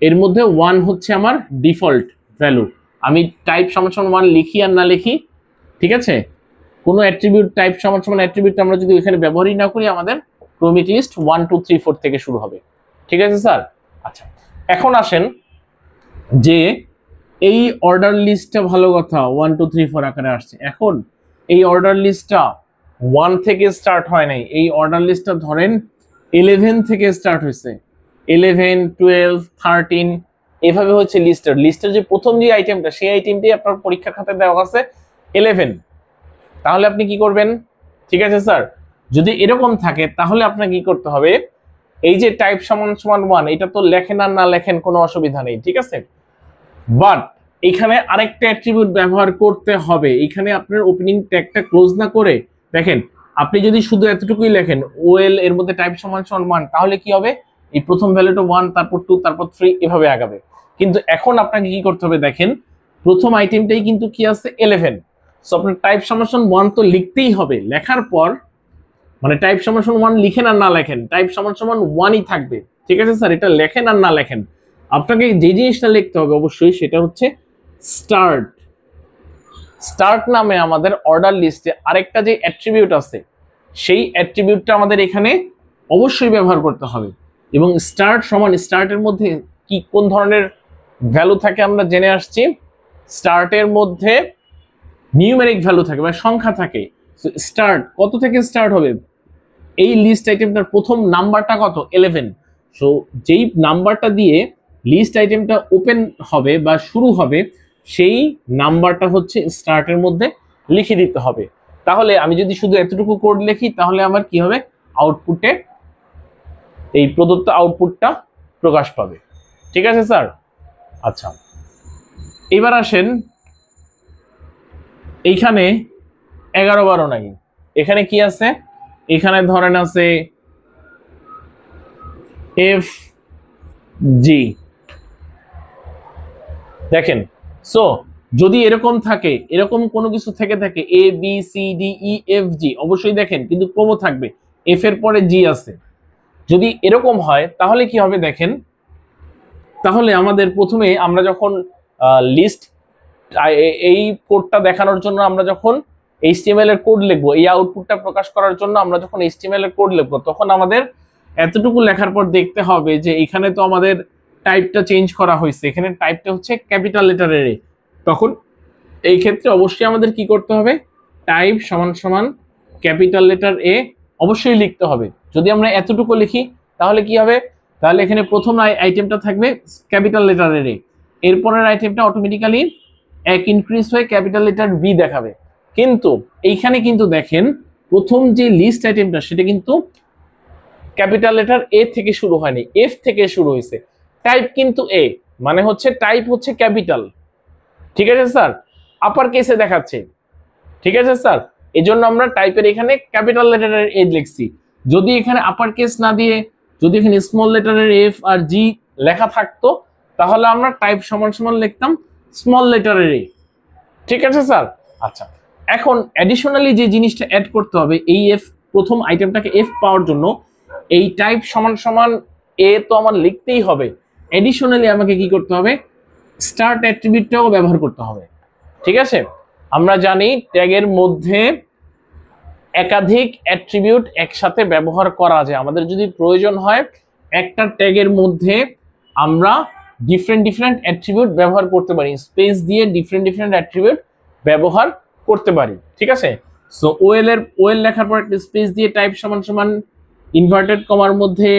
এর মধ্যে 1 হচ্ছে আমার ডিফল্ট ভ্যালু। আমি টাইপ সমান সমান 1 লিখি আর না লিখি, ঠিক আছে, কোনো অ্যাট্রিবিউট টাইপ সমান সমান অ্যাট্রিবিউট আমরা যদি এখানে ব্যবহারই না করি আমাদের ক্রমিক লিস্ট 1 2 3 4 থেকে শুরু হবে। ঠিক আছে স্যার, আচ্ছা এখন আসেন যে এই অর্ডার লিস্টটা ভালো কথা 1 2 3 4 আকারে আসছে। এখন এই অর্ডার লিস্টটা 1 থেকে স্টার্ট হয় নাই, এই অর্ডার লিস্টটা ধরেন 11 থেকে স্টার্ট হয়েছে। 11, 12, 13 এভাবে হচ্ছে লিস্টের যে প্রথম যে আইটেমটা সেই আইটেমটি আপনার পরীক্ষা খাতায় দেওয়া আছে 11, তাহলে আপনি কি করবেন? ঠিক আছে স্যার, যদি এরকম থাকে তাহলে আপনাকে কি করতে হবে, এই যে টাইপ সমান সমান 1 এটা তো লেখেন আর না লেখেন কোনো অসুবিধা নেই, ঠিক আছে, বাট এখানে আরেকটা অ্যাট্রিবিউট ব্যবহার করতে হবে। এখানে আপনার ওপেনিং ট্যাগটা ক্লোজ না করে দেখেন, আপনি যদি শুধু এতটুকুই লেখেন ওএল এর মধ্যে টাইপ সমান সমান 1, তাহলে কি হবে, এই প্রথম ভ্যালুটা 1, তারপর 2, তারপর 3 এভাবে আগাবে। কিন্তু এখন আপনাকে কি করতে হবে দেখেন, প্রথম আইটেমটাই কিন্তু কি আছে 11, সো আপনার টাইপ সমান সমান 1 তো লিখতেই হবে। লেখার পর মানে টাইপ সমান সমান 1 লিখেন আর না লেখেন, টাইপ সমান সমান 1ই থাকবে। ঠিক আছে স্যার, এটা লেখেন আর না লেখেন, আপনাকে যে জিনিসটা লিখতে হবে অবশ্যই সেটা হচ্ছে স্টার্ট। স্টার্ট নামে আমাদের অর্ডার লিস্টে আরেকটা যে অ্যাট্রিবিউট আছে সেই অ্যাট্রিবিউটটা আমাদের এখানে অবশ্যই ব্যবহার করতে হবে। এবং স্টার্ট সমান স্টার্টের মধ্যে কি কোন ধরনের ভ্যালু থাকে আমরা জেনে আসছি, স্টার্টের মধ্যে নিউমেরিক ভ্যালু থাকে বা সংখ্যা থাকে। স্টার্ট কত থেকে স্টার্ট হবে, এই লিস্ট আইটেমটার প্রথম নাম্বারটা কত 11, সো যেই নাম্বারটা দিয়ে লিস্ট আইটেমটা ওপেন হবে বা শুরু হবে সেই নাম্বারটা হচ্ছে স্টার্টের মধ্যে লিখে দিতে হবে। তাহলে আমি যদি শুধু এতটুকু কোড লিখি তাহলে আমার কি হবে, আউটপুটে এই প্রদত্ত আউটপুটটা প্রকাশ পাবে। ঠিক আছে স্যার, আচ্ছা এবার আসেন, এইখানে 11, 12 নাই, এখানে কি আছে, এখানে ধরেন আছে এফ জি। দেখেন, সো যদি এরকম থাকে, এরকম কোনো কিছু থেকে থাকে A B C D E F G, অবশ্যই দেখেন কিন্তু ক্রমও থাকবে, এফ এর পরে জি আছে। যদি এরকম হয় তাহলে কি হবে দেখেন, তাহলে আমাদের প্রথমে আমরা যখন লিস্ট এই কোডটা দেখানোর জন্য আমরা যখন HTML এর কোড লিখবো, এই আউটপুটটা প্রকাশ করার জন্য আমরা যখন HTML এর কোড লিখবো, তখন আমাদের এতটুকু লেখার পর দেখতে হবে যে এখানে তো আমাদের টাইপটা চেঞ্জ করা হয়েছে, এখানে টাইপটা হচ্ছে ক্যাপিটাল লেটারের এ, তখন এই ক্ষেত্রে অবশ্যই আমাদের কি করতে হবে, টাইপ সমান সমান ক্যাপিটাল লেটার এ অবশ্যই লিখতে হবে। যদি আমরা এতটুকু লিখি তাহলে কি হবে, তাহলে এখানে প্রথম আইটেমটা থাকবে ক্যাপিটাল লেটারের এ, এরপরের আইটেমটা অটোমেটিক্যালি এক ইনক্রিজ হয়ে ক্যাপিটাল লেটার বি দেখাবে। কিন্তু এইখানে কিন্তু দেখেন প্রথম যে লিস্ট আইটেমটা সেটা কিন্তু ক্যাপিটাল লেটার এ থেকে শুরু হয়নি, এফ থেকে শুরু হয়েছে, টাইপ কিন্তু এ, মানে হচ্ছে টাইপ হচ্ছে ক্যাপিটাল। ঠিক আছে স্যার, আপার কেসে দেখাচ্ছে। ঠিক আছে স্যার, এই জন্য আমরা টাইপের এখানে ক্যাপিটাল লেটারের এ লিখছি। যদি এখানে আপার কেস না দিয়ে যদি এখানে স্মল লেটারের এফ আর জি লেখা থাকতো তাহলে আমরা টাইপ সমান সমান লিখতাম স্মল লেটারের এ। ঠিক আছে স্যার, আচ্ছা এখন অ্যাডিশনালি যে জিনিসটা অ্যাড করতে হবে, এই এফ প্রথম আইটেমটাকে এফ পাওয়ার জন্য এই টাইপ সমান সমান এ তো আমার লিখতেই হবে, অ্যাডিশনালি আমাকে কি করতে হবে, স্টার্ট অ্যাট্রিবিউটটাও ব্যবহার করতে হবে। ঠিক আছে, আমরা জানি ট্যাগের মধ্যে একাধিক অ্যাট্রিবিউট একসাথে ব্যবহার করা যায়। আমাদের যদি প্রয়োজন হয় একটা ট্যাগের মধ্যে আমরা ডিফারেন্ট অ্যাট্রিবিউট ব্যবহার করতে পারি, স্পেস দিয়ে ডিফারেন্ট অ্যাট্রিবিউট ব্যবহার করতে পারি। ঠিক আছে, সো ওএল লেখার পর একটা স্পেস দিয়ে টাইপ সমান সমান ইনভার্টেড কমার মধ্যে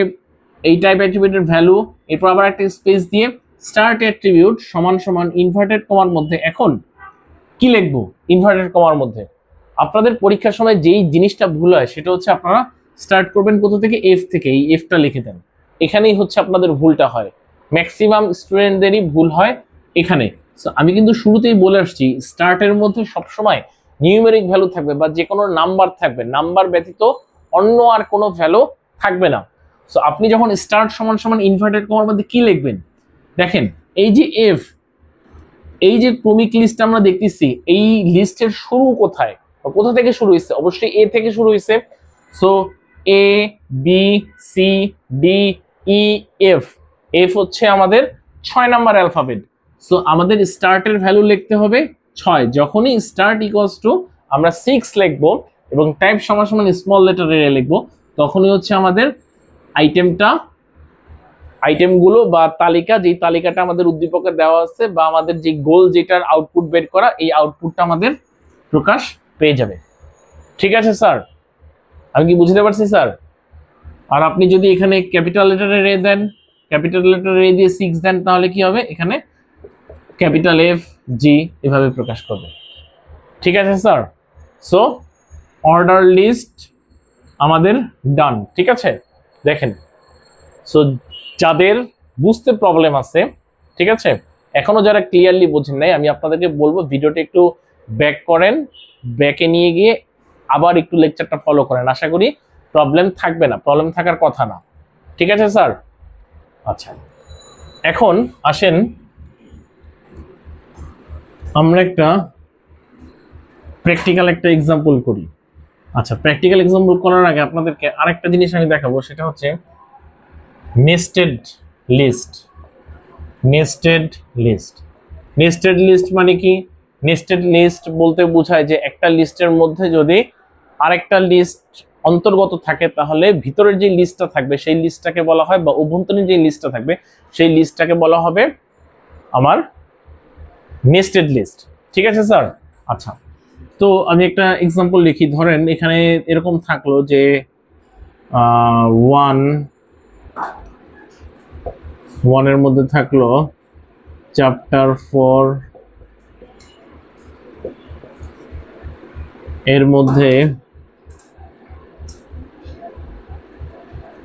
এই টাইপ অ্যাট্রিবিউটের ভ্যালু, এরপর আবার একটা স্পেস দিয়ে স্টার্ট অ্যাট্রিবিউট সমান সমান ইনভার্টেড কমার মধ্যে এখন কি লিখবো ইনভার্টেড কমার মধ্যে। আপনাদের পরীক্ষার সময় যেই জিনিসটা ভুল হয় সেটা হচ্ছে আপনারা স্টার্ট করবেন কোথা থেকে, এফ থেকে, এই এফটা লিখে দেন, এখানেই হচ্ছে আপনাদের ভুলটা হয়, ম্যাক্সিমাম স্টুডেন্টদেরই ভুল হয় এখানে। সো আমি কিন্তু শুরুতেই বলে আসছি স্টার্টের মধ্যে সবসময় নিউমেরিক ভ্যালু থাকবে বা যে কোনো নাম্বার থাকবে, নাম্বার ব্যতীত অন্য আর কোনো ভ্যালু থাকবে না। সো আপনি যখন স্টার্ট সমান সমান ইনভার্টেড কমার মধ্যে কি লিখবেন দেখেন, এই যে এফ, এই যে ক্রমিক লিস্ট আমরা দেখতেছি এই লিস্টের শুরু কোথায়, কোথা থেকে শুরু হয়েছে, অবশ্যই এ থেকে শুরু হয়েছে। So A B C D E F, F হচ্ছে আমাদের 6 নাম্বার অ্যালফাবেট। সো আমাদের স্টার্টের ভ্যালু লিখতে হবে 6, যখনই স্টার্ট ইকুয়ালস টু আমরা 6 লিখবো এবং টাইপ সমান সমান স্মল লেটারের এ লিখবো, তখনই হচ্ছে আমাদের আইটেমগুলো বা তালিকা, যেই তালিকাটা আমাদের উদ্দীপকে দেওয়া আছে বা আমাদের যে গোল যেটার আউটপুট বের করা, এই আউটপুটটা আমাদের প্রকাশ পেয়ে যাবে। ঠিক আছে স্যার, আমি কি বুঝতে পারছি স্যার? আর আপনি যদি এখানে ক্যাপিটাল লেটারের এ দেন ক্যাপিটাল লেটার এ দিয়ে 6 দেন তাহলে কি হবে, এখানে ক্যাপিটাল এফ জি এভাবে প্রকাশ করবে। ঠিক আছে স্যার? সো অর্ডার লিস্ট আমাদের ডান। ঠিক আছে, দেখেন, সো যাদের বুঝতে প্রবলেম আছে, ঠিক আছে, এখনো যারা ক্লিয়ারলি বোঝেন নাই, আমি আপনাদেরকে বলবো ভিডিওটা একটু ব্যাক করেন, ব্যাকে নিয়ে গিয়ে আবার একটু লেকচারটা ফলো করেন। আশা করি প্রবলেম থাকবে না, প্রবলেম থাকার কথা না। ঠিক আছে স্যার? আচ্ছা, এখন আসেন আমরা একটা প্র্যাকটিক্যাল একটা এক্সাম্পল করি। আচ্ছা, প্র্যাকটিক্যাল এক্সাম্পল করার আগে আপনাদেরকে আরেকটা জিনিস আমি দেখাবো, সেটা হচ্ছে nested list. Nested list, nested list মানে কি? নেস্টেড লিস্ট বলতে বোঝায় যে একটা লিস্টের মধ্যে যদি আরেকটা লিস্ট অন্তর্গত থাকে তাহলে ভিতরের যে লিস্টটা থাকবে সেই লিস্টটাকে বলা হয়, বা অভ্যন্তরীণ যে লিস্টটা থাকবে সেই লিস্টটাকে বলা হবে আমার নেস্টেড লিস্ট। ঠিক আছে স্যার? আচ্ছা, তো আমি একটা এক্সাম্পল লিখি। ধরেন এখানে এরকম থাকলো যে 1 এর মধ্যে থাকলো চ্যাপ্টার 4, এর মধ্যে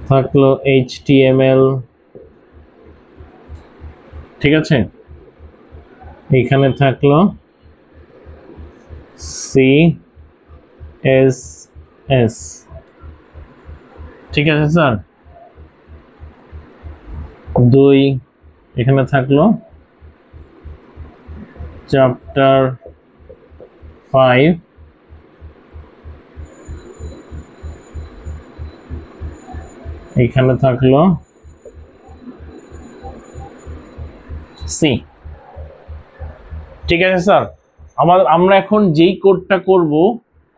থাকলো HTML। ঠিক আছে, এখানে থাকলো CSS। ঠিক আছে স্যার? 2 এখানে থাকলো চ্যাপ্টার 5, এখানে থাকলো সি। ঠিক আছে স্যার? আমরা এখন যেই কোডটা করব,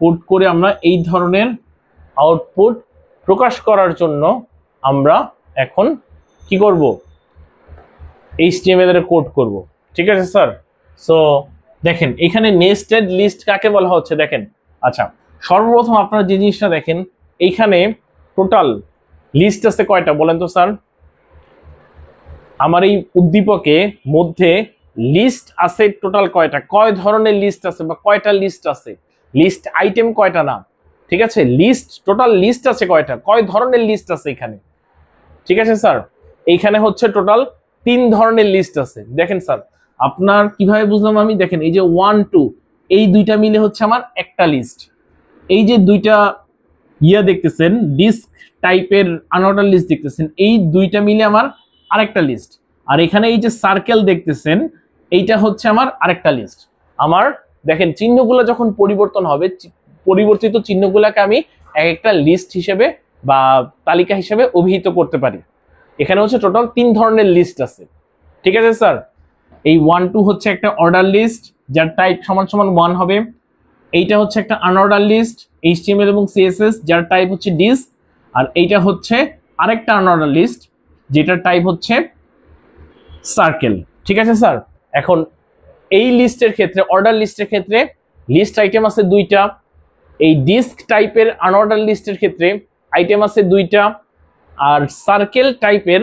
কোড করে আমরা এই ধরনের আউটপুট প্রকাশ করার জন্য আমরা এখন কি করব, HTML এর কোড করব। ঠিক আছে স্যার? সো দেখেন এখানে নেস্টেড লিস্ট কাকে বলা হচ্ছে দেখেন। আচ্ছা, সর্বপ্রথম আপনারা যে জিনিসটা দেখেন, এইখানে টোটাল লিস্ট আছে কয়টা বলেন তো স্যার? আমার এই উদ্দীপকে মধ্যে লিস্ট আছে টোটাল কয়টা, কয় ধরনের লিস্ট আছে বা কয়টা লিস্ট আছে, লিস্ট আইটেম কয়টা না। ঠিক আছে, লিস্ট টোটাল লিস্ট আছে কয়টা, কয় ধরনের লিস্ট আছে এখানে। ঠিক আছে স্যার? এইখানে হচ্ছে টোটাল 3 ধরনের লিস্ট আছে। দেখেন স্যার, আপনার কিভাবে বুঝলাম আমি, দেখেন এই যে 1 2 এই দুইটা মিলে হচ্ছে আমার একটা লিস্ট। এই যে দুইটা দেখতেছেন ডিস্ক টাইপের আনঅর্ডার লিস্ট দেখতেছেন, এই দুইটা মিলে আমার আরেকটা লিস্ট। আর এখানে এই যে সার্কেল দেখতেছেন, এইটা হচ্ছে আমার আরেকটা লিস্ট। আমার দেখেন চিহ্নগুলো যখন পরিবর্তন হবে, পরিবর্তিত চিহ্নগুলোকে আমি এক একটা লিস্ট হিসেবে বা তালিকা হিসেবে অভিহিত করতে পারি। এখানে হচ্ছে টোটাল 3 ধরনের লিস্ট আছে। ঠিক আছে স্যার? এই 1 2 হচ্ছে একটা অর্ডার লিস্ট যার টাইপ সমান সমান 1 হবে। এইটা হচ্ছে একটা আনঅর্ডার লিস্ট HTML এবং CSS যার টাইপ হচ্ছে ডিস্ক। আর এইটা হচ্ছে আরেকটা আনঅর্ডার লিস্ট যেটার টাইপ হচ্ছে সার্কেল। ঠিক আছে স্যার? এখন এই লিস্টের ক্ষেত্রে, অর্ডার লিস্টের ক্ষেত্রে লিস্ট আইটেম আছে 2টা। এই ডিস্ক টাইপের আনঅর্ডার লিস্টের ক্ষেত্রে আইটেম আছে 2টা। আর সার্কেল টাইপের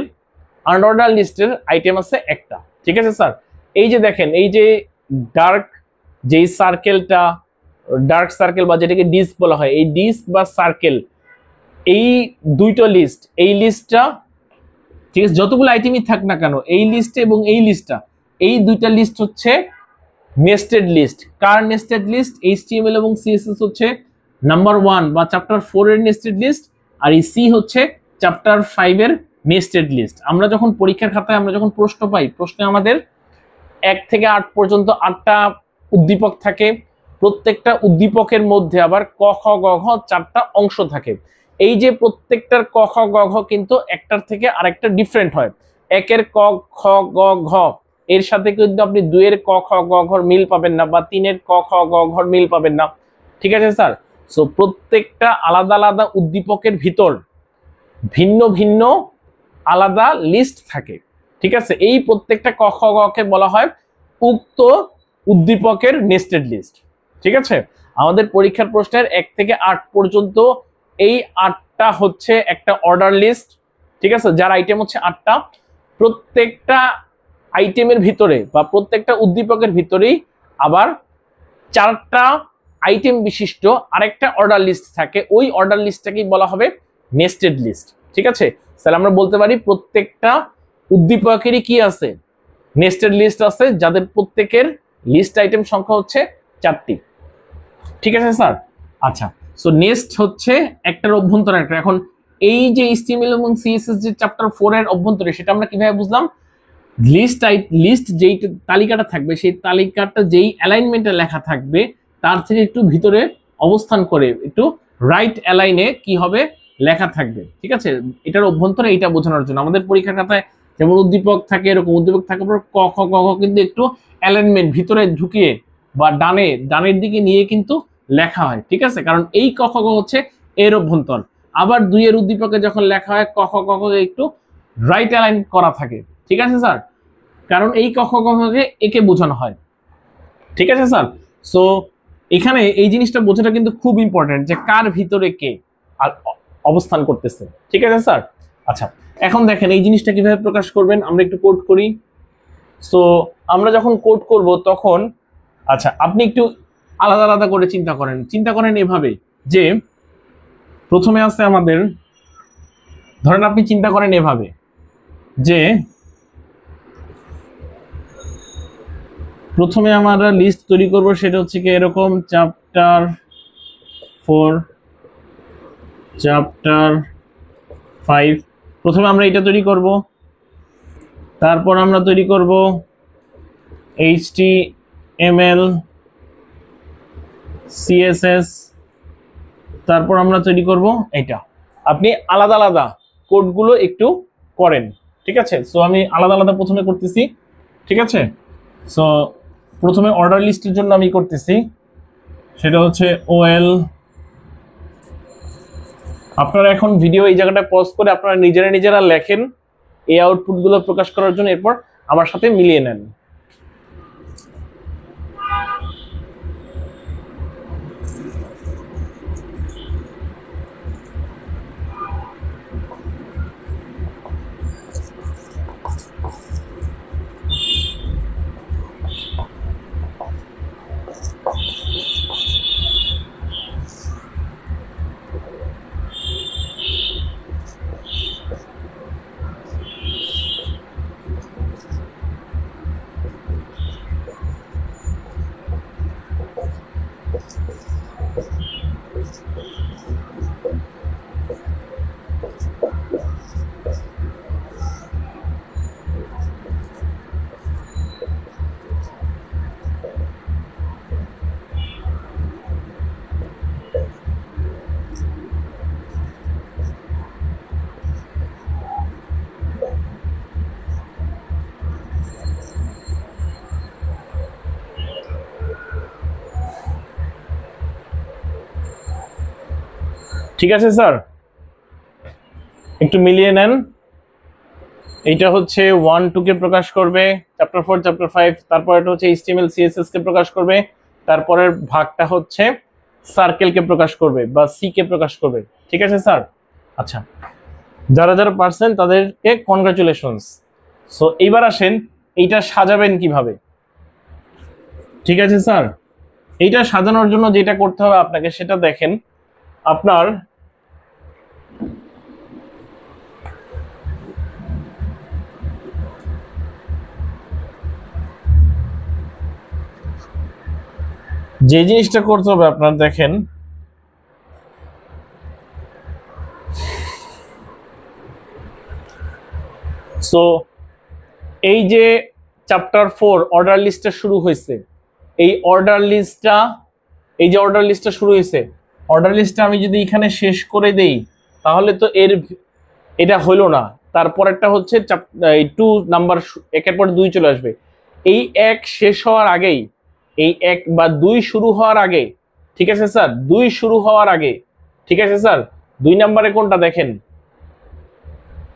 আনঅর্ডার লিস্টের আইটেম আছে 1টা। ঠিক আছে স্যার? এই যে দেখেন, এই যে ডার্ক যেই সার্কেলটা, ডার্ক সার্কেল বা যেটাকে ডিস্ক বলা হয়, এই ডিস্ক বা সার্কেল, এই দুইটা লিস্ট, এই লিস্টটা ঠিক আছে যতগুলো আইটেমই থাক না কেন, এই লিস্টে এবং এই লিস্টটা, এই দুইটা লিস্ট হচ্ছে নেস্টেড লিস্ট। কার নেস্টেড লিস্ট? HTML এবং CSS হচ্ছে নাম্বার 1 বা চ্যাপ্টার 4 এর নেস্টেড লিস্ট, আর এই সি হচ্ছে চ্যাপ্টার 5 এর নেস্টেড লিস্ট। আমরা যখন পরীক্ষার খাতায় আমরা যখন প্রশ্ন পাই, প্রশ্নে আমাদের 1 থেকে 8 পর্যন্ত 8টা উদ্দীপক থাকে। প্রত্যেকটা উদ্দীপকের মধ্যে আবার ক খ গ ঘ 4টা অংশ থাকে। এই যে প্রত্যেকটার ক খ গ ঘ কিন্তু একটার থেকে আরেকটা ডিফারেন্ট হয়। 1 ক খ গ ঘ এর সাথে কিন্তু আপনি 2 ক খ গ ঘর মিল পাবেন না, বা 3 ক খ গ ঘর মিল পাবেন না। ঠিক আছে স্যার? সো প্রত্যেকটা আলাদা আলাদা উদ্দীপকের ভিতর ভিন্ন ভিন্ন আলাদা লিস্ট থাকে। ঠিক আছে? এই প্রত্যেকটা ক খ গ কে বলা হয় উক্ত উদ্দীপকের নেস্টেড লিস্ট। ঠিক আছে? আমাদের পরীক্ষার প্রশ্নের 1 থেকে 8 পর্যন্ত এই 8টা হচ্ছে একটা অর্ডার লিস্ট। ঠিক আছে? যার আইটেম হচ্ছে 8টা। প্রত্যেকটা আইটেমের ভিতরে বা প্রত্যেকটা উদ্দীপকের ভিতরেই আবার 4টা আইটেম বিশিষ্ট আরেকটা অর্ডার লিস্ট থাকে। ওই অর্ডার লিস্টটাকেই বলা হবে নেস্টেড লিস্ট। ঠিক আছে, তাহলে আমরা বলতে পারি প্রত্যেকটা উদ্দীপকেরই কি আছে, নেস্টেড লিস্ট আছে, যাদের প্রত্যেকের লিস্ট আইটেম সংখ্যা হচ্ছে 4টি। ঠিক আছে স্যার? আচ্ছা, সো নেক্সট হচ্ছে একটার অভ্যন্তরে একটা। এখন এই যে HTML এবং CSS যে চ্যাপ্টার 4 এর অভ্যন্তরে, সেটা আমরা কিভাবে বুঝলাম? লিস্ট যেই তালিকাটা থাকবে, সেই তালিকাটা যেই অ্যালাইনমেন্টে লেখা থাকবে তার থেকে একটু ভিতরে অবস্থান করে একটু রাইট অ্যালাইনে কি হবে লেখা থাকবে। ঠিক আছে, এটার অভ্যন্তরে এইটা বোঝানোর জন্য আমাদের পরীক্ষার খাতায় যেমন উদ্দীপক থাকে, এরকম উদ্দীপক থাকার পর ক খ গ ঘ কিন্তু একটু অ্যালাইনমেন্ট ভিতরে ঢুকিয়ে বা ডানের দিকে নিয়ে কিন্তু লেখা হয়। ঠিক আছে, কারণ এই ক খ গ হচ্ছে এর অভ্যন্তর। আবার 2 এর উদ্দীপকে যখন লেখা হয় ক খ গ ঘ একটু রাইট অ্যালাইন করা থাকে। ঠিক আছে স্যার, কারণ এই ক খ গ ঘকে একে বোঝানো হয়। ঠিক আছে স্যার, সো এখানে এই জিনিসটা বোঝাটা কিন্তু খুব ইম্পর্টেন্ট যে কার ভিতরে কে অবস্থান করতেছে। ঠিক আছে স্যার? আচ্ছা, এখন দেখেন এই জিনিসটা কিভাবে প্রকাশ করবেন, আমরা একটু কোড করি। সো আমরা যখন কোড করব তখন, আচ্ছা আপনি একটু আলাদা আলাদা করে চিন্তা করেন এভাবে যে প্রথমে আছে আমাদের, ধরেন আপনি চিন্তা করেন এভাবে যে প্রথমে আমরা লিস্ট তৈরি করব, সেটা হচ্ছে কি এরকম চ্যাপ্টার 5। প্রথমে আমরা এটা তৈরি করব, তারপর আমরা তৈরি করব HTML CSS, তারপর আমরা তৈরি করব এটা। আপনি আলাদা আলাদা কোডগুলো একটু করেন। ঠিক আছে, সো আমি আলাদা আলাদা প্রথমে করতেছি। ঠিক আছে, সো প্রথমে অর্ডার লিস্টের জন্য আমি করতেছি, সেটা হচ্ছে OL। আপনারা এখন ভিডিও এই জায়গাটা পজ করে আপনারা নিজেরা লেখেন এই আউটপুটগুলো প্রকাশ করার জন্য, এরপর আমার সাথে মিলিয়ে নেন। ঠিক আছে স্যার, একটু মিলিয়ে নেন। এইটা হচ্ছে 1-2 কে প্রকাশ করবে, চ্যাপ্টার 4 চ্যাপ্টার 5, তারপর এটা হচ্ছে HTML CSS কে প্রকাশ করবে, তারপরের ভাগটা হচ্ছে সার্কেলকে প্রকাশ করবে বা সি কে প্রকাশ করবে। ঠিক আছে স্যার? আচ্ছা, যারা পারছেন তাদেরকে কনগ্রাচুলেশনস। সো এইবার আসেন এইটা সাজাবেন কিভাবে। ঠিক আছে স্যার, এইটা সাজানোর জন্য যেটা করতে হবে আপনাকে সেটা দেখেন। আপনার যে জিনিসটা করতে হবে আপনার দেখেন, সো এই যে চ্যাপ্টার 4 অর্ডার লিস্টটা শুরু হয়েছে, এই অর্ডার লিস্টটা শুরু হয়েছে, অর্ডার লিস্টটা আমি যদি এখানে শেষ করে দেই তাহলে তো এটা হইলো না। তারপরেরটা হচ্ছে 2 নাম্বার, একের পর 2 চলে আসবে। এই 1 শেষ হওয়ার আগেই, এই 1 বা 2 শুরু হওয়ার আগে, ঠিক আছে স্যার, 2 শুরু হওয়ার আগে, ঠিক আছে স্যার, 2 নাম্বারে কোনটা দেখেন,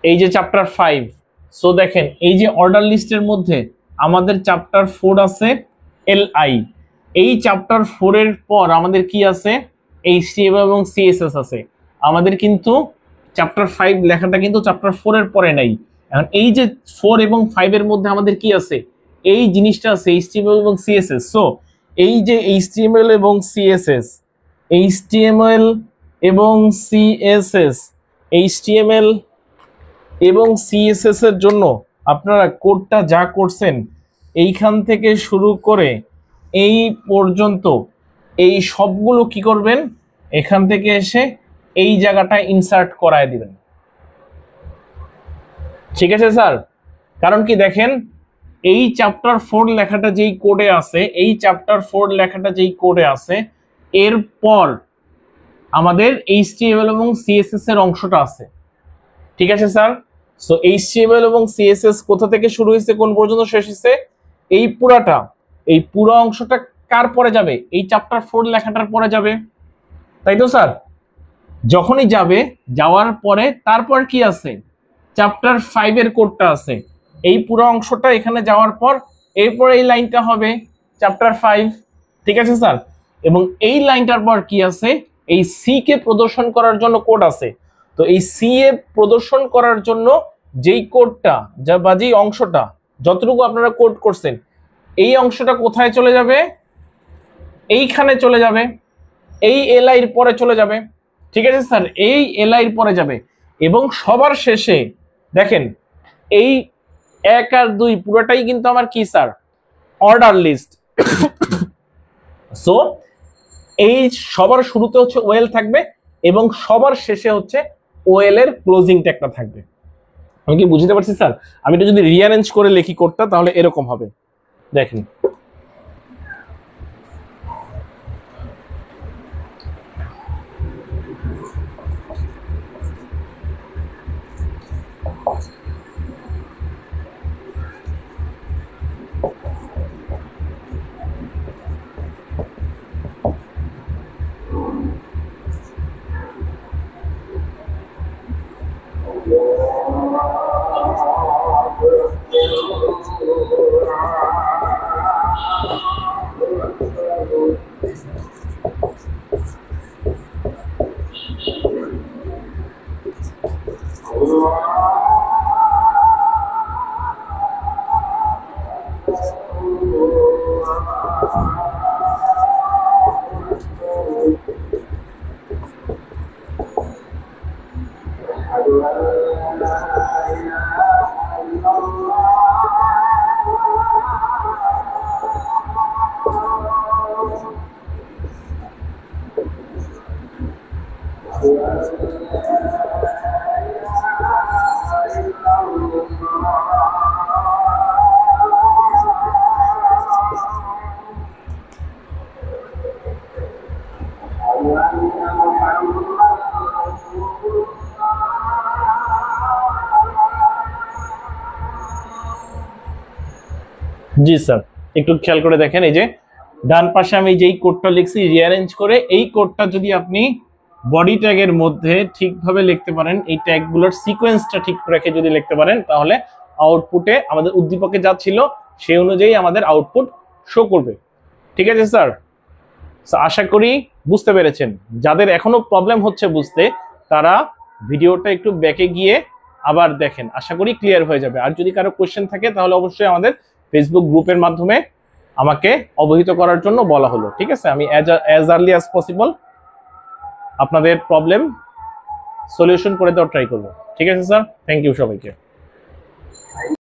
এই যে চ্যাপ্টার 5। সো দেখেন এই যে অর্ডার লিস্টের মধ্যে আমাদের চ্যাপ্টার 4 আছে LI, এই চ্যাপ্টার 4 এর পর আমাদের কি আছে, HTML এবং CSS আছে। আমাদের কিন্তু চ্যাপ্টার 5 লেখাটা কিন্তু চ্যাপ্টার 4 এর পরে নাই, এখন এই যে 4 এবং 5 এর মধ্যে আমাদের কি আছে, এই জিনিসটা আছে HTML এবং CSS। সো এই যে HTML এবং CSS, HTML এবং CSS, HTML এবং CSS এর জন্য আপনারা কোডটা যা করছেন এইখান থেকে শুরু করে এই পর্যন্ত এই সবগুলো কি করবেন, এখান থেকে এসে এই জায়গাটায় ইনসার্ট করায় দিবেন। ঠিক আছে স্যার? কারণ কি দেখেন, এই চ্যাপ্টার 4 লেখাটা যেই কোডে আছে, এই চ্যাপ্টার 4 লেখাটা যেই কোডে আছে, এরপর আমাদের HTML এবং CSS এর অংশটা আছে। ঠিক আছে স্যার? সো HTML এবং CSS কোথা থেকে শুরু হয়েছে কোন পর্যন্ত শেষ হয়েছে, এই পুরাটা, এই পুরো অংশটা কার পরে যাবে, এই চ্যাপ্টার 4 লেখাটার পরে যাবে, তাই তো স্যার? যখনই যাবে, যাওয়ার পরে তারপর কি আছে, চ্যাপ্টার 5 এর কোডটা আছে, এই পুরো অংশটা এখানে যাওয়ার পর এরপর এই লাইনটা হবে চ্যাপ্টার 5। ঠিক আছে স্যার? এবং এই লাইনটার পর কি আছে, এই সি কে প্রদর্শন করার জন্য কোড আছে। তো এই সি এ প্রদর্শন করার জন্য যেই কোডটা বা যেই অংশটা যতটুকু আপনারা কোড করছেন, এই অংশটা কোথায় চলে যাবে, এইখানে চলে যাবে, এই এলআই এর পরে চলে যাবে। ঠিক আছে স্যার? এই এলআই এর পরে যাবে এবং সবার শেষে দেখেন এই 1 আর 2 পুরোটাই কিন্তু আমার কি স্যার, অর্ডার লিস্ট। সো এই সবার শুরুতে হচ্ছে ওয়েল থাকবে এবং সবার শেষে হচ্ছে ওয়েল এর ক্লোজিং ট্যাগটা থাকবে। আমি কি বুঝতে পারছি স্যার? আমি এটা যদি রিঅ্যারেঞ্জ করে লিখি কোডটা তাহলে এরকম হবে, দেখেন। জি স্যার, একটু খেয়াল করে দেখেন, এই যে ডান পাশে আমি যেই কোডটা লিখছি রিঅ্যারেঞ্জ করে, এই কোডটা যদি আপনি বডি ট্যাগের মধ্যে ঠিকভাবে লিখতে পারেন, এই ট্যাগগুলোর সিকোয়েন্সটা ঠিক রেখে যদি লিখতে পারেন, তাহলে আউটপুটে আমাদের উদ্দীপকে যা ছিল সেই অনুযায়ী আমাদের আউটপুট শো করবে। ঠিক আছে স্যার? আশা করি বুঝতে পেরেছেন। যাদের এখনো প্রবলেম হচ্ছে বুঝতে, তারা ভিডিওটা একটু ব্যাকে গিয়ে আবার দেখেন, আশা করি ক্লিয়ার হয়ে যাবে। আর যদি কারো কোশ্চেন থাকে তাহলে অবশ্যই আমাদের ফেসবুক গ্রুপের মাধ্যমে আমাকে অবহিত করার জন্য বলা হলো। ঠিক আছে? আমি অ্যাজ আর্লি অ্যাজ পসিবল আপনাদের প্রবলেম সলিউশন করে দেওয়ার ট্রাই করবো। ঠিক আছে স্যার? থ্যাংক ইউ সবাইকে।